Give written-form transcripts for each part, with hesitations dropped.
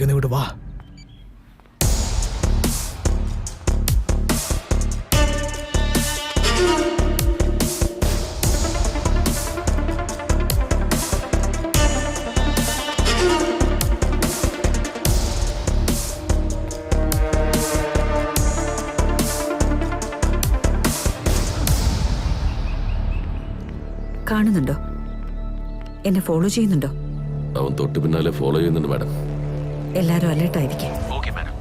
വേഗം ഇങ്ങോട്ട് വാ. കാണുന്നുണ്ടോ? എന്നെ ഫോളോ ചെയ്യുന്നുണ്ടോ? അവൻ തൊട്ട് പിന്നാലെ ഫോളോ ചെയ്യുന്നുണ്ട് മാഡം. എല്ലാരും അലേർട്ടായിരിക്കും. Okay madam.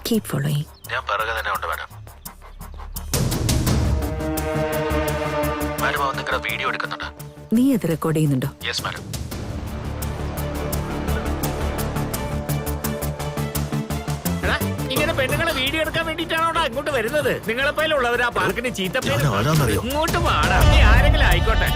Keep following. ഞാൻ പിറകെ തന്നെ ഉണ്ട് മാഡം. മാഡം അവൻ നിങ്ങളുടെ വീഡിയോ എടുക്കുന്നുണ്ട്. നീ അത് റെക്കോർഡ് ചെയ്യുന്നുണ്ടോ? Yes madam. ഇങ്ങനെ പെണ്ണുങ്ങളെ വീഡിയോ എടുക്കാൻ വേണ്ടിട്ടാണോ അങ്ങോട്ട് വരുന്നത്? നിങ്ങളെപ്പോലുള്ളവർ ആ പാർക്കിന് ചീത്ത ആരാന്നറിയോ? ഇങ്ങോട്ട് പാടാ. നീ ആരെങ്കിലും ആയിക്കോട്ടെ.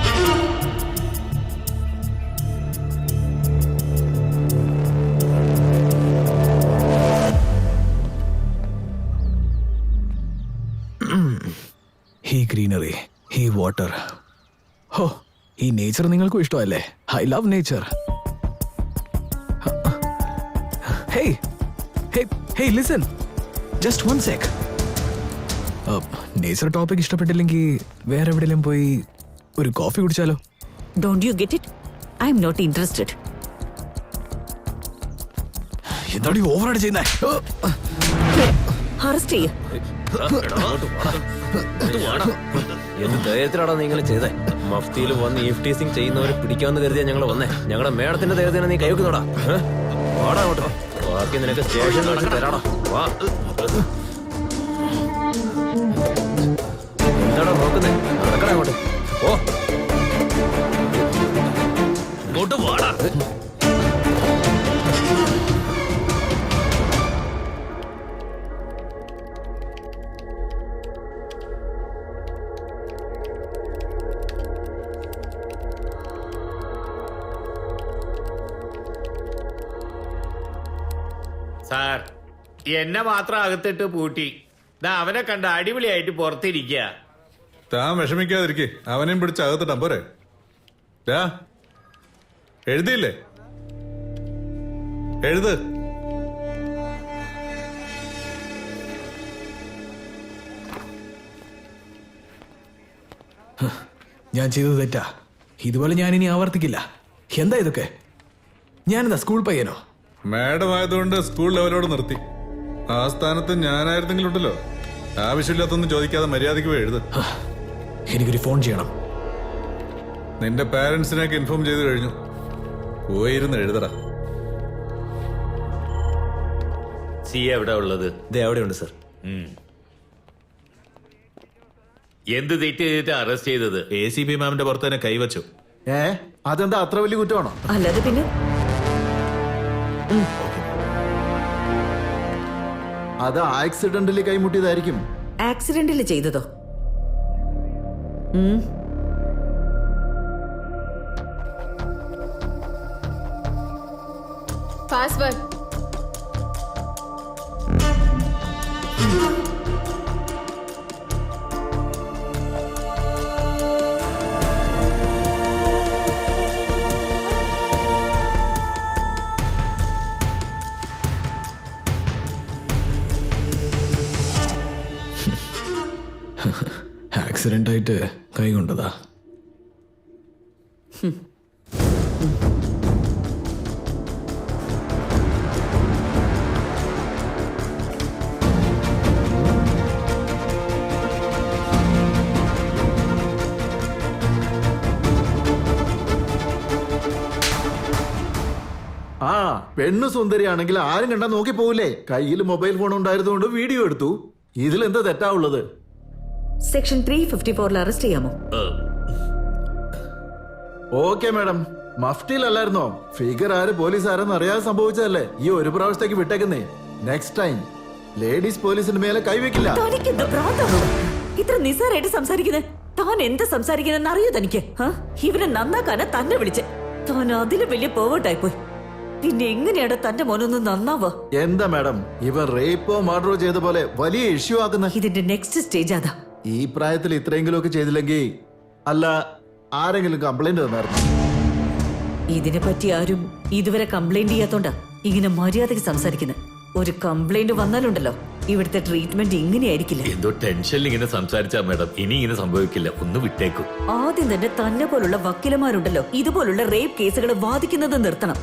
ഈ ഗ്രീനറി, ഈ വാട്ടർ, ഹോ, ഈ നേച്ചർ നിങ്ങൾക്കും ഇഷ്ടമല്ലേ? I love nature. Hey hey hey listen, just one sec. Nature topic ഇഷ്ടപ്പെട്ടില്ലെങ്കിൽ വേറെ എവിടെയെങ്കിലും പോയി ഒരു കോഫി കുടിച്ചാലോ? Don't you get it? I'm not interested. എന്താണ് ഈ ഓവറായിട്ട് ചെയ്യുന്നേ? അറസ്റ്റ് ചെയ്യ. എന്ത് ധൈര്യത്തിലാണോ നിങ്ങൾ ചെയ്തേ? മഫ്തിയിൽ വന്ന് ഈഫ്റ്റീസിംഗ് ചെയ്യുന്നവരെ പിടിക്കാമെന്ന് കരുതിയാ ഞങ്ങൾ വന്നേ. ഞങ്ങളുടെ മേഡത്തിന്റെ ധൈര്യത്തിന് നീ കൈവെക്കുന്നോടാ. വാടാ അങ്ങോട്ടോ. ബാക്കി നിനക്ക് സ്റ്റേഷനിൽ വെച്ച് തരാടാ. വാ. എന്താടാ നോക്കുന്നേ? നടക്കടാ അങ്ങോട്ട്. ഓ ഇങ്ങോട്ട് വാടാ. സാർ, എന്നെ മാത്രം അകത്തിട്ട് പൂട്ടി. അവനെ കണ്ട അടിപൊളിയായിട്ട് പുറത്തിരിക്കുക. താൻ വിഷമിക്കാതിരിക്കേ, അവനെയും പിടിച്ച് അകത്തിട്ടാ പോരെ. എഴുതിയില്ലേ? എഴുത്. ഞാൻ ചെയ്തത് തെറ്റാ. ഇതുപോലെ ഞാൻ ഇനി ആവർത്തിക്കില്ല. എന്താ ഇതൊക്കെ? ഞാനെന്താ സ്കൂൾ പയ്യനോ? മാഡം ആയതുകൊണ്ട് സ്കൂൾ ലെവലോട് നിർത്തി. ആ സ്ഥാനത്ത് ഞാനായിരുന്നെങ്കിലും ഉണ്ടല്ലോ, ആവശ്യമില്ലാത്തൊന്നും ചോദിക്കാതെ മര്യാദയ്ക്ക് പോയി എഴുത്. എനിക്കൊരു ഫോൺ ചെയ്യണം. നിന്റെ പാരന്റ്സിനെയൊക്കെ ഇൻഫോം ചെയ്ത് കഴിഞ്ഞു. പോയിരുന്ന് എഴുതടാ. സി എവിടെ ഉള്ളത്? അവിടെയുണ്ട് സർ. എന്ത് തെറ്റ് ചെയ്തിട്ട് അറസ്റ്റ് ചെയ്തത്? ACP മാമിന്റെ പുറത്ത് തന്നെ കൈവച്ചു. അതെന്താ അത്ര വലിയ കുറ്റമാണോ? അല്ലാതെ പിന്നെ അത് ആക്സിഡന്റലി കൈമുട്ടിയതായിരിക്കും. ആക്സിഡന്റിൽ ചെയ്തതോ? പാസ്വേഡ്. ആക്സിഡന്റ് ആയിട്ട് കൈ കൊണ്ടതാ. ആ പെണ്ണ് സുന്ദരിയാണെങ്കിൽ ആരും കണ്ടാ നോക്കി പോവില്ലേ? കയ്യിൽ മൊബൈൽ ഫോൺ ഉണ്ടായിരുന്നുകൊണ്ട് വീഡിയോ എടുത്തു. ഇതിലെന്താ തെറ്റാവുള്ളത്? സെക്ഷൻ 354 അറസ്റ്റ് ചെയ്യാമോ? Okay madam. മഫ്റ്റിയിലല്ലായിരുന്നോ? ഫിഗർ ആര് പോലീസ് ആരെന്ന് അറിയാതെ സംഭവിച്ചതല്ലേ. ഈ ഒരു പ്രാവശ്യത്തേക്ക് വിട്ടേക്കുന്നേ. നെക്സ്റ്റ് ടൈം ലേഡീസ് പോലീസിന്റെ മേലെ കൈവെക്കില്ല. തനിക്കെന്താ ഭ്രാന്താണോ? ഇത്ര നിസ്സാരായിട്ട് സംസാരിക്കുന്നത്? താൻ എന്താ സംസാരിക്കുന്നെന്ന് അറിയോ തനിക്ക്? ഇവനെ നന്നാക്കാനാ തന്നെ വിളിച്ച്. താൻ അതിലും വലിയ പേവേർട്ടായി പോയി. പിന്നെ എങ്ങനെയാണ് തന്റെ മോനൊന്ന് നന്നാവുക? എന്താ മാഡം, ഇവൻ റേപ്പോ മർഡറോ ചെയ്ത പോലെ വലിയ ഇഷ്യൂ ആക്കുന്ന. ഇതിന്റെ നെക്സ്റ്റ് സ്റ്റേജ് അതാ. ഈ പ്രായത്തിൽ ഇത്രയെങ്കിലും ഒക്കെ ചെയ്തില്ലെങ്കിൽ അല്ല ആരെങ്കിലും കംപ്ലൈന്റ് തന്നായിരുന്നു. ഇതിനെ പറ്റി ആരും ഇതുവരെ കംപ്ലൈന്റ് ചെയ്യാത്തോണ്ടാ ഇങ്ങനെ മര്യാദയ്ക്ക് സംസാരിക്കുന്നത്. ഒരു കംപ്ലൈന്റ് വന്നാലുണ്ടല്ലോ ഇവിടുത്തെ ട്രീറ്റ്മെന്റ് ഇങ്ങനെയായിരിക്കില്ല. എന്തോ ടെൻഷനിൽ ഇങ്ങനെ സംസാരിച്ചാ മാഡം, ഇനി ഇങ്ങനെ സംഭവിക്കില്ല, ഒന്ന് വിട്ടേക്കും. ആദ്യം തന്നെ പോലുള്ള വക്കീലന്മാരുണ്ടല്ലോ ഇതുപോലുള്ള റേപ്പ് കേസുകൾ വാദിക്കുന്നത് നിർത്തണം.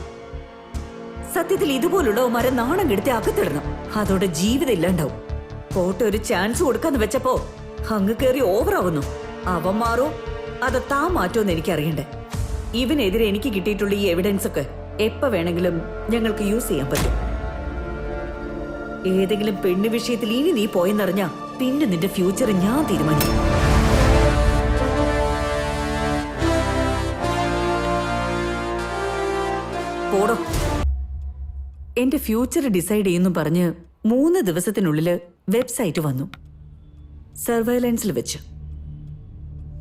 സത്യത്തിൽ ഇതുപോലുള്ളവന്മാരെ നാണം കെടുത്തി അകത്തിടണം. അതോടെ ജീവിതം ഇല്ലാണ്ടാവും. കോട്ടെ ഒരു ചാൻസ് കൊടുക്കാന്ന് വെച്ചപ്പോ അങ്ങ് കയറി ഓവറാവുന്നു. അവൻ മാറോ അത് താൻ മാറ്റോന്ന് എനിക്കറിയണ്ടേ. ഇവനെതിരെ എനിക്ക് കിട്ടിയിട്ടുള്ള ഈ എവിഡൻസ് ഒക്കെ എപ്പോ വേണമെങ്കിലും ഞങ്ങൾക്ക് യൂസ് ചെയ്യാൻ പറ്റും. ഏതെങ്കിലും പെണ്ണ് വിഷയത്തിൽ ഇനി നീ പോയെന്നറിഞ്ഞാ പിന്നെ നിന്റെ ഫ്യൂച്ചർ ഞാൻ തീരുമാനിക്കും. പോടോ. എന്റെ ഫ്യൂച്ചർ ഡിസൈഡ് ചെയ്യുന്നു പറഞ്ഞ് 3 ദിവസത്തിനുള്ളില് വെബ്സൈറ്റ് വന്നു, സർവൈലൻസിൽ വെച്ച്.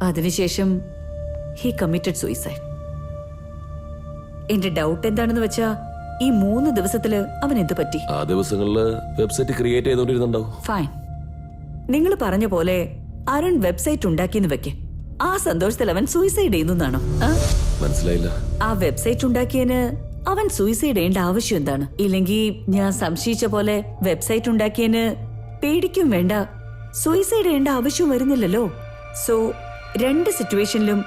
അതിനുശേഷം ഹി കമ്മിറ്റഡ് സൂയിസൈഡ്. എന്റെ ഡൗട്ട് എന്താണെന്ന് വെച്ചാ ഈ 3 ദിവസത്തില് അവൻ എന്ത് പറ്റി? ആ ദിവസങ്ങളില് വെബ്സൈറ്റ് ക്രിയേറ്റ് ചെയ്തോണ്ടിരുന്നുണ്ടാവും. ഫൈൻ, നിങ്ങൾ പറഞ്ഞ പോലെ അരുൺ വെബ്സൈറ്റ് ഉണ്ടാക്കിയെന്ന് വെക്ക്. ആ സന്തോഷത്തിൽ അവൻ സൂയിസൈഡ് ചെയ്യുന്നതാണോ? മനസ്സിലായില്ല. ആ വെബ്സൈറ്റ് ഉണ്ടാക്കിയതിന് അവൻ സൂയിസൈഡ് ചെയ്യേണ്ട ആവശ്യം എന്താണ്? ഇല്ലെങ്കിൽ ഞാൻ സംശയിച്ച പോലെ വെബ്സൈറ്റ് ഉണ്ടാക്കിയതിന് പേടിക്കും വേണ്ട, സൂയിസൈഡ് ചെയ്യേണ്ട ആവശ്യം വരുന്നില്ലല്ലോ. സോ 2 സിറ്റുവേഷനിലും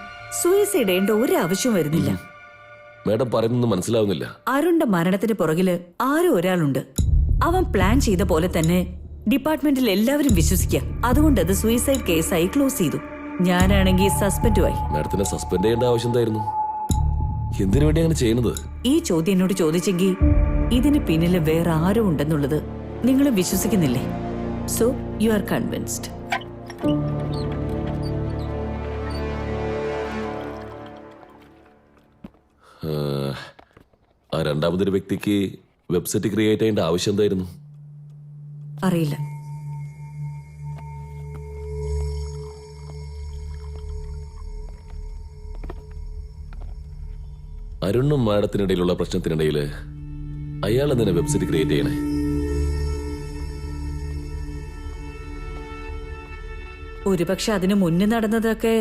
സൂയിസൈഡ് ചെയ്യേണ്ട ഒരു ആവശ്യം വരുന്നില്ല. മാഡം പറയുന്നത് മനസ്സിലാവുന്നില്ല. അരുണിന്റെ മരണത്തിന് പുറകില് ആരോ ഒരാളുണ്ട്. അവൻ പ്ലാൻ ചെയ്ത പോലെ തന്നെ ഡിപ്പാർട്ട്മെന്റിൽ എല്ലാവരും വിശ്വസിക്കുക. അതുകൊണ്ട് അത് സൂയിസൈഡ് കേസായി ക്ലോസ് ചെയ്തു. ഞാനാണെങ്കിൽ സസ്പെൻഡുമായി. മാഡത്തിനെ സസ്പെൻഡ് ചെയ്യേണ്ട ആവശ്യം എന്തായിരുന്നു? എന്തിനു വേണ്ടി അങ്ങനെ ചെയ്യുന്നത്? ഈ ചോദ്യം എന്നോട് ചോദിച്ചെങ്കിൽ ഇതിന് പിന്നില് വേറെ ആരോ ഉണ്ടെന്നുള്ളത് നിങ്ങൾ വിശ്വസിക്കുന്നില്ലേ? So you are convinced. ആ രണ്ടാമതൊരു വ്യക്തിക്ക് വെബ്സൈറ്റ് ക്രിയേറ്റ് ചെയ്യേണ്ട ആവശ്യം എന്തായിരുന്നു? അറിയില്ല. അരുണും മാഡത്തിനിടയിലുള്ള പ്രശ്നത്തിനിടയിൽ അയാൾ എന്തിനാ വെബ്സൈറ്റ് ക്രിയേറ്റ് ചെയ്യണേ? ഒരുപക്ഷെ അതിനു മുന്നേ നടന്നതൊക്കെ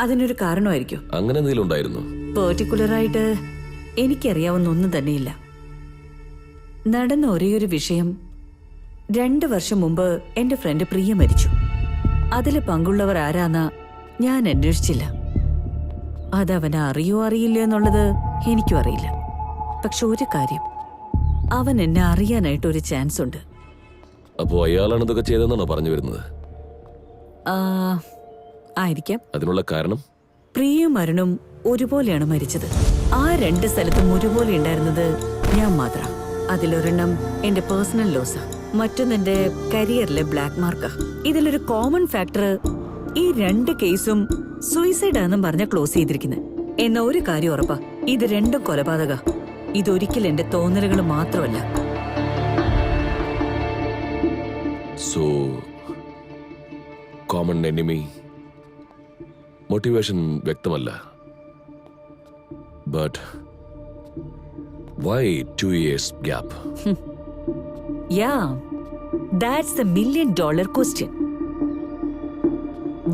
അതിനൊരു കാരണമായിരിക്കും. അങ്ങനെ എന്തെങ്കിലും ഉണ്ടായിരുന്നു? പെർട്ടിക്കുലറായിട്ട് എനിക്കറിയാവുന്ന ഒന്നും തന്നെയില്ല. നടന്ന ഒരേയൊരു വിഷയം, 2 വർഷം മുമ്പ് എന്റെ ഫ്രണ്ട് പ്രിയ മരിച്ചു. അതില് പങ്കുള്ളവർ ആരാന്നാ ഞാൻ അന്വേഷിച്ചില്ല. അതവനെ അറിയോ അറിയില്ല എന്നുള്ളത് എനിക്കും അറിയില്ല. പക്ഷെ ഒരു കാര്യം, അവൻ എന്നെ അറിയാനായിട്ട് ഒരു ചാൻസ് ഉണ്ട്. അപ്പോ അയാളാണ് ഇതൊക്കെ ചെയ്തതെന്നാണോ പറഞ്ഞു വരുന്നത്? ആയിരിക്കാം. അതിനുള്ള കാരണം? പ്രിയയും അരുണും ഒരുപോലെയാണ് മരിച്ചത്. ആ 2 സ്ഥലത്തും ഒരുപോലെ ഉണ്ടായിരുന്നത് ഞാൻ മാത്രം. അതിലൊരെണ്ണം എന്റെ പേഴ്സണൽ ലോസാ, മറ്റൊന്നെന്റെ കരിയറിലെ ബ്ലാക്ക് മാർക്കാ. ഇതിലൊരു കോമൺ ഫാക്ടർ, ഈ 2 കേസും സൂയിസൈഡ് ആണെന്നും പറഞ്ഞ ക്ലോസ് ചെയ്തിരിക്കുന്നത്. എന്ന ഒരു കാര്യം ഉറപ്പാ, ഇത് 2 കൊലപാതക. ഇതൊരിക്കലും എന്റെ തോന്നലുകൾ മാത്രമല്ല. സോ കോമൺ എനിമി, മോട്ടിവേഷൻ വ്യക്തമല്ല. But why 2 years gap? Yeah, that's the $1 million question.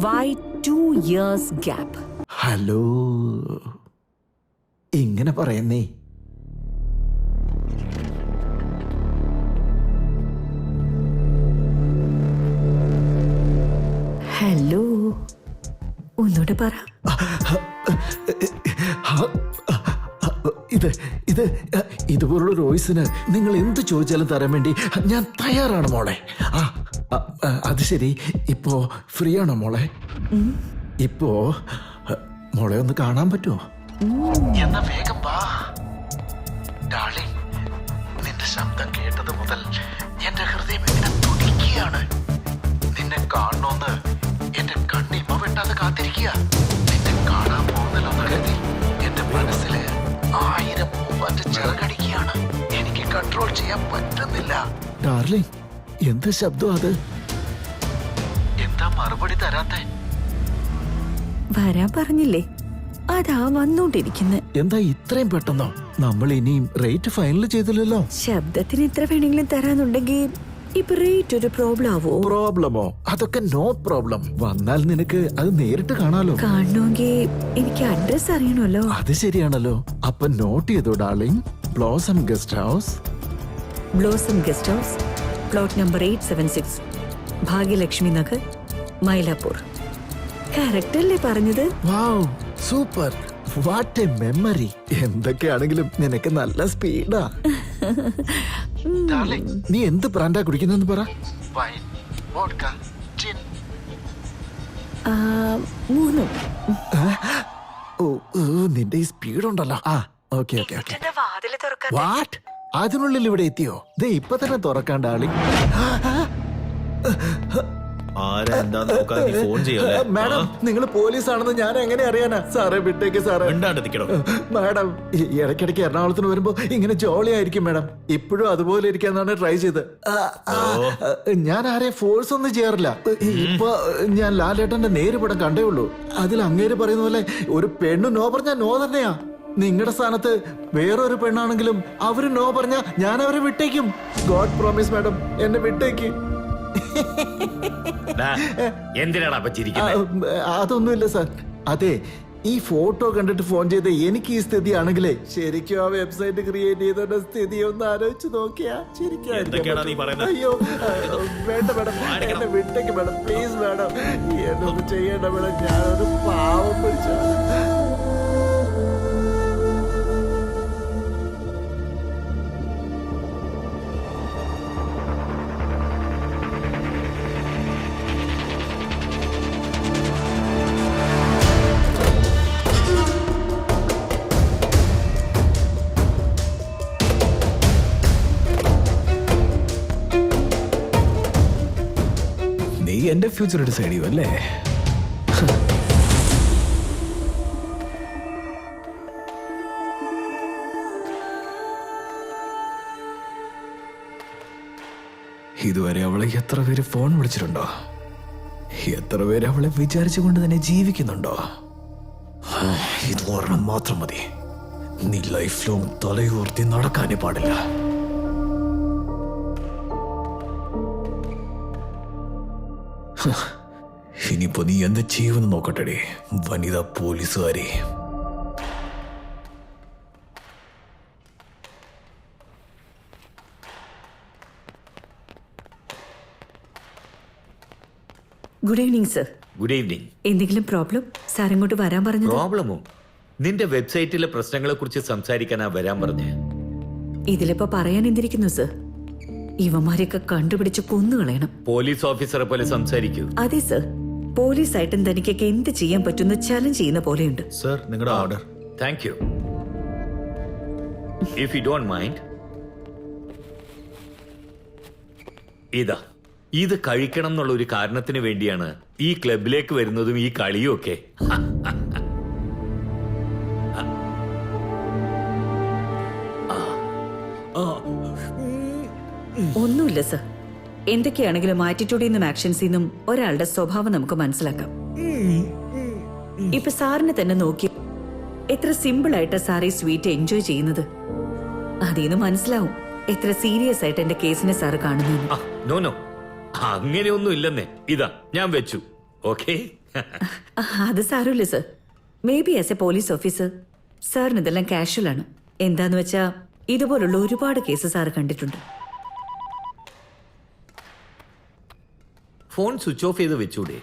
Why 2 years gap? Hello, ഇങ്ങനെ പറയുന്നേ. ഹലോ, ഒന്നുകൂടെ പറ. ഇതുപോലുള്ള വോയിസിന് നിങ്ങൾ എന്ത് ചോദിച്ചാലും തരാൻ വേണ്ടി ഞാൻ തയ്യാറാണ് മോളെ. അത് ശരി, ഇപ്പോ ഫ്രീ ആണോ മോളെ? ഇപ്പോ മോളെ ഒന്ന് കാണാൻ പറ്റുമോ? എന്നാ വേഗം വാ ഡാർലിംഗ്. നിന്റെ ശബ്ദം കേട്ടത് മുതൽ എന്റെ ഹൃദയം ഇങ്ങനെ തുടിക്കുകയാണ്. നിന്നെ കാണണമെന്ന് എന്റെ കണ്ണിമ വെട്ടാതെ കാത്തിരിക്കുക. നിന്നെ കാണാൻ പോകുന്നല്ലോ കരുതി എന്റെ മനസ്സില് 1000 പൂമ്പാറ്റ ചിറകടിക്കുകയാണ്. എനിക്ക് കൺട്രോൾ ചെയ്യാൻ പറ്റുന്നില്ല. ഡാർലിംഗ്, എന്ത് ശബ്ദം അത്? എന്താ മറുപടി തരാത്തെ? വരാൻ പറഞ്ഞില്ലേ, അതാ വന്നോണ്ടിരിക്കുന്നെ. എന്താ ഇത്രയും പെട്ടെന്നോ? നമ്മൾ ഇനിയും റേറ്റ് ഫൈനൽ ചെയ്തില്ലല്ലോ. ശബ്ദത്തിന് എത്ര വേണമെങ്കിലും തരാന്നുണ്ടെങ്കിൽ ഇപ്പൊ റേറ്റ് ഒരു പ്രോബ്ലം ആവോ? പ്രോബ്ലമോ? അതൊക്കെ നോ പ്രോബ്ലം. വന്നാൽ നിനക്ക് അത് നേരിട്ട് കാണാലോ. കാണണമെങ്കിൽ എനിക്ക് അഡ്രസ് അറിയണമല്ലോ. അത് ശരിയാണല്ലോ. അപ്പൊ നോട്ട് ചെയ്തോ darling. Blossom guest house. Blossom guest house, plot number 876, Bhagyalakshmi Nagar, Mylapore. Correct അല്ലേ പറഞ്ഞത്? വാവ്, സൂപ്പർ, വാട്ട് എ മെമ്മറി. എന്തൊക്കെയാണെങ്കിലും നിനക്ക് നല്ല സ്പീഡാ. നീ എന്ത് ബ്രാൻഡാ കുടിക്കുന്നെന്ന് പറ. മൂന്നും. ഓ ഓ, നിന്റെ ഈ സ്പീഡ് ഉണ്ടല്ലോ. ആ, ഓക്കെ ഓക്കെ ഓക്കെ. വാട്ട്, അതിനുള്ളിൽ ഇവിടെ എത്തിയോ? ദേ ഇപ്പൊ തന്നെ തുറക്കാൻ ഡാർലിംഗ്. ആരാ എന്താന്ന് നോക്കാൻ നീ ഫോൺ ചെയ്യല്ലേ? മാഡം, നിങ്ങൾ പോലീസാണെന്ന് ഞാൻ എങ്ങനെ അറിയാനാ? സാറേ വിട്ടേക്ക് സാറേ. മിണ്ടാണ്ട് നിക്കണോ? മാഡം, ഇടയ്ക്കിടയ്ക്ക് എറണാകുളത്തിന് വരുമ്പോ ഇങ്ങനെ ജോളി ആയിരിക്കും മാഡം. ഇപ്പോഴും അതുപോലെ ഇരിക്കാന്നാണ് ട്രൈ ചെയ്ത്. ഞാൻ ആരെയും ഫോഴ്സ് ഒന്നും ചെയ്യാറില്ല. ഇപ്പൊ ഞാൻ ലാലേട്ടന്റെ നേരിപടം കണ്ടേ ഉള്ളൂ. അതിൽ അങ്ങേര് പറയുന്ന പോലെ ഒരു പെണ്ണ് നോ പറഞ്ഞാ നോ തന്നെയാ. നിങ്ങളുടെ സ്ഥാനത്ത് വേറൊരു പെണ്ണാണെങ്കിലും അവര് നോ പറഞ്ഞാ ഞാൻ അവരെ വിട്ടേക്കും. ഗോഡ് പ്രോമിസ് മാഡം, എന്നെ വിട്ടേക്ക്. എന്തിനാണ് അപ്പൊ ചിരിക്കുന്നത്? അതൊന്നുമില്ല സാർ. അതെ, ഈ ഫോട്ടോ കണ്ടിട്ട് ഫോൺ ചെയ്ത് എനിക്ക് ഈ സ്ഥിതി ആണെങ്കിലേ ശരിക്കും ആ വെബ്സൈറ്റ് ക്രിയേറ്റ് ചെയ്തോണ്ട സ്ഥിതി ഒന്ന് ആലോചിച്ച് നോക്കിയാ എന്തൊക്കെയാടാ നീ പറയുന്നത്? അയ്യോ, വേണ്ട മാഡം, എന്നെ വിട്ടേക്ക് മാഡം, പ്ലീസ് മാഡം. എന്നൊന്നും ചെയ്യണ്ട മാഡം, ഞാനൊരു പാവം പിടിച്ച. നീ എന്റെ ഫ്യൂച്ചർ ഡിസൈഡ് ചെയ്യും അല്ലേ? ഇതുവരെ അവളെ എത്ര പേര് ഫോൺ വിളിച്ചിട്ടുണ്ടോ? എത്ര പേര് അവളെ വിചാരിച്ചുകൊണ്ട് തന്നെ ജീവിക്കുന്നുണ്ടോ? ഇത് ഓർമ്മ മാത്രം മതി. നീ ലൈഫ് ലോങ് തലയൂർത്തി നടക്കാനേ പാടില്ല. ഇനിയിപ്പോ നീ എന്ത് ചെയ്യുമെന്ന് നോക്കട്ടെടി വനിതാ പോലീസുകാരി. Good evening sir. Good evening. എന്തെങ്കിലും പ്രോബ്ലം? സാർ ഇങ്ങോട്ട് വരാൻ പറഞ്ഞു. പ്രോബ്ലമോ? നിന്റെ വെബ്സൈറ്റിലെ പ്രശ്നങ്ങളെ കുറിച്ച് സംസാരിക്കാനാ വരാൻ പറഞ്ഞേ. ഇതിലിപ്പോ പറയാൻ എന്തിരിക്കുന്നു സർ? ഇവന്മാരെയൊക്കെ കണ്ടുപിടിച്ച് കൊന്നുകളയണം. പോലീസ് ഓഫീസറെ പോലെ സംസാരിക്കൂ. അതെ സർ, പോലീസായിട്ടും തനിക്കൊക്കെ എന്ത് ചെയ്യാൻ പറ്റുന്ന ചലഞ്ച് ചെയ്യുന്ന പോലെയുണ്ട്. സർ, നിങ്ങളുടെ order. Thank you. If you don't mind, ഇതാ, ഇത് കഴിക്കണം എന്നുള്ള ഒരു കാരണത്തിന് വേണ്ടിയാണ് ഈ ക്ലബിലേക്ക് വരുന്നതും ഈ കളിയും ഒക്കെ. ഒന്നുമില്ല സർ, എന്തൊക്കെയാണെങ്കിലും ആറ്റിറ്റ്യൂഡിൽ നിന്നും ആക്ഷൻസിൽ നിന്നും ഒരാളുടെ സ്വഭാവം നമുക്ക് മനസ്സിലാക്കാം. ഇപ്പൊ സാറിനെ തന്നെ നോക്കി എത്ര സിമ്പിൾ ആയിട്ടാ സാർ ഈ സ്വീറ്റ് എൻജോയ് ചെയ്യുന്നത്. അതിന്ന് മനസ്സിലാവും എത്ര സീരിയസ് ആയിട്ട് എന്റെ കേസിനെ സാറ് കാണുന്നു. നോ നോ, അങ്ങനെയൊന്നും ഇല്ലെന്നേ. ഇതാ ഞാൻ വെച്ചു. ഓക്കെ. അത് സാരമില്ല sir. May be as a police officer സാറിന് ഇതെല്ലാം കാഷ്വൽ ആണ്. എന്താന്ന് വെച്ചാ ഇതുപോലുള്ള ഒരുപാട് കേസ് സാറ് കണ്ടിട്ടുണ്ട്. ഫോൺ സ്വിച്ച് ഓഫ് ചെയ്ത് വെച്ചൂടെ?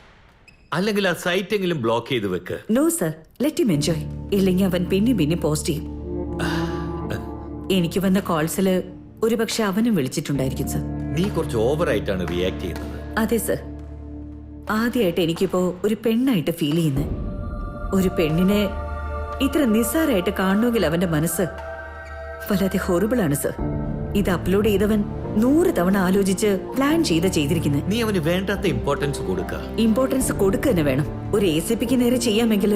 അല്ലെങ്കിൽ ആ സൈറ്റ് എങ്കിലും ബ്ലോക്ക് ചെയ്ത് വെക്ക്. No sir, let him enjoy. ഇല്ലെങ്കിൽ അവൻ പിന്നെ പോസ്റ്റ് ചെയ്യും. എനിക്ക് വന്ന കോൾസില് ഒരുപക്ഷെ അവനും വിളിച്ചിട്ടുണ്ടായിരിക്കും സർ. നീ കുറച്ച് ഓവറായിട്ടാണ് റിയാക്ട് ചെയ്യുന്നത്. അതെ സർ, ആദ്യമായിട്ട് എനിക്കിപ്പോ ഒരു പെണ്ണായിട്ട് ഫീൽ ചെയ്യുന്നത്. ഒരു പെണ്ണിനെ ഇത്ര നിസ്സാരമായിട്ട് കാണണമെങ്കിൽ അവന്റെ മനസ്സ് വല്ലാതെ ഹൊറിബിൾ ആണ് സർ. ഇത് അപ്ലോഡ് ചെയ്തവൻ 100 തവണ ആലോചിച്ച് പ്ലാൻ ചെയ്തിരിക്കുന്നത്. നീ അവന് വേണ്ടാത്ത ഇമ്പോർട്ടൻസ് കൊടുക്കുക. ഇമ്പോർട്ടൻസ് കൊടുക്കുക തന്നെ വേണം. ഒരു ACPക്ക് നേരെ ചെയ്യാമെങ്കിൽ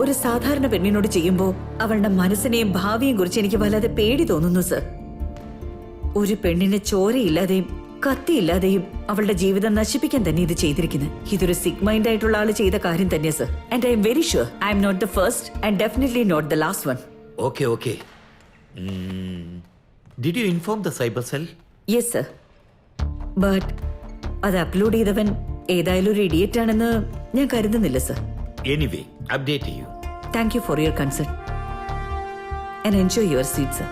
ഒരു സാധാരണ പെണ്ണിനോട് ചെയ്യുമ്പോ അവളുടെ മനസ്സിനെയും ഭാവിയെയും കുറിച്ച് എനിക്ക് വല്ലാതെ പേടി തോന്നുന്നു സർ. ഒരു പെണ്ണിനെ ചോരയില്ലാതെയും കത്തിയില്ലാതെയും അവളുടെ ജീവിതം നശിപ്പിക്കാൻ തന്നെ ഇത് ചെയ്തിരിക്കുന്നത്. ഇതൊരു സിക്ക് മൈൻഡ് ആയിട്ടുള്ള ആള് ചെയ്ത കാര്യം തന്നെ sir. And I'm very sure I'm not the first and definitely not the last one. Okay okay. Did you inform the cyber cell? Yes sir, but അത് അപ്ലോഡ് ചെയ്തവൻ ഏതായാലും ഒരു ഇഡിയറ്റ് ആണെന്ന് ഞാൻ കരുതുന്നില്ല സർ. എനിവേ, അപ്ഡേറ്റ് ചെയ്യൂ. Thank you for your concern and enjoy your sweet sir.